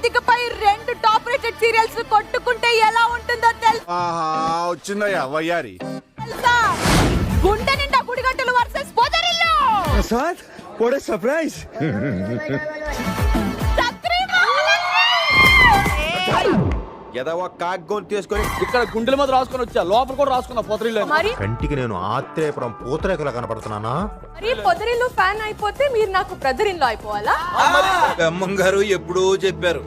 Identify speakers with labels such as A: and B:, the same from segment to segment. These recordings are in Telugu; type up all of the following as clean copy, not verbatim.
A: వేదికపై 2 టాప్ రేటెడ్ సీరియల్స్ కొట్టుకుంటే ఎలా ఉంటుందో
B: వచ్చిందయ్యా వయ్యారి
A: తెలుసా? గుండె నిండా గుడిగంటలు వర్సెస్ పొదరిల్లు.
C: Prasad what a surprise.
B: ఎదవ కాగ్గోని తీసుకొని
D: ఇక్కడ గుండెల మీద రాసుకొని వచ్చా, లోపల కూడా రాసుకున్నా పొదరిల్లు.
A: మరి
E: కంటికి నేను ఆత్రేయపురం పూతరేకులా కనపడుతున్నానా?
A: మరి పొదరిల్లు ఫ్యాన్ అయిపోతే మీరు నాకు బ్రదర్-ఇన్-లా అయిపోవాలా?
B: అమ్మం గారు ఎప్పుడూ చెప్పారు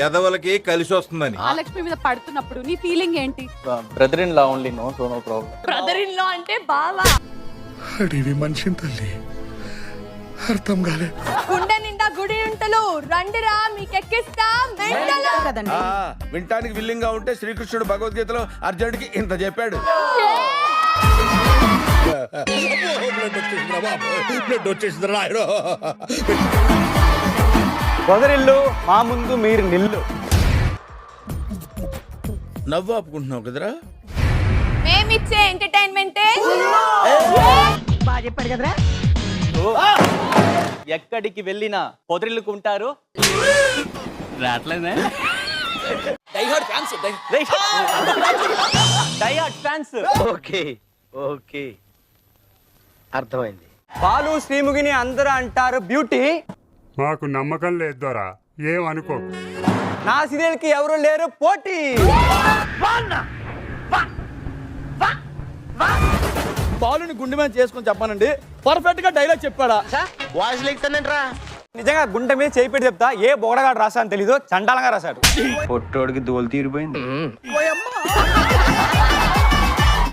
B: ఎదవలకి కలిసి వస్తుందని.
A: మహాలక్ష్మి మీద పడుతున్నప్పుడు నీ ఫీలింగ్ ఏంటి?
D: Brother in law only, no so no problem.
A: Brother in law అంటే బావా.
C: అడివి మనిషిని తల్లి అర్థం కాలే.
A: గుండె నిండా గుడి ఉంటలు రండిరా మీకెక్కిస్తా మెంటలు కదండి.
B: వింటానికి విల్లింగ్ గా ఉంటే శ్రీకృష్ణుడు భగవద్గీతలో అర్జునుడికి ఇంత చెప్పాడు.
C: బ్లడ్ వచ్చేసింది రాయడు.
D: పొదరిల్లు మా ముందు మీరు నిల్లు.
B: నవ్వు ఆపుకుంటున్నావు కదరా.
A: మేమిచ్చే ఎంటర్టైన్మెంటే
D: ఎక్కడికి వెళ్ళినా పొదరిల్లుకుంటారు. రాట్లేదే డైహార్డ్ ఫ్యాన్స్.
F: ఓకే ఓకే అర్థమైంది.
D: బాలు శ్రీముగిని అందరూ అంటారు బ్యూటీ.
G: మాకు నమ్మకం లేదు దొరా, ఏమనుకో.
D: నా సీరియల్ కి ఎవరు లేరు పోటీ. బాలుని గుండె మీద చేసుకొని చెప్పానండి, పర్ఫెక్ట్ గా డైలాగ్ చెప్పాడా.
F: వాయిస్ లెక్తానంట్రా.
D: నిజంగా గుండె మీద చేయి పెట్టి చెప్తా, ఏ బొగడగాడు రాసా అని తెలీదు, చండాలంగా రాశాడు.
F: పొట్టోడికి దోలు తీరిపోయింది.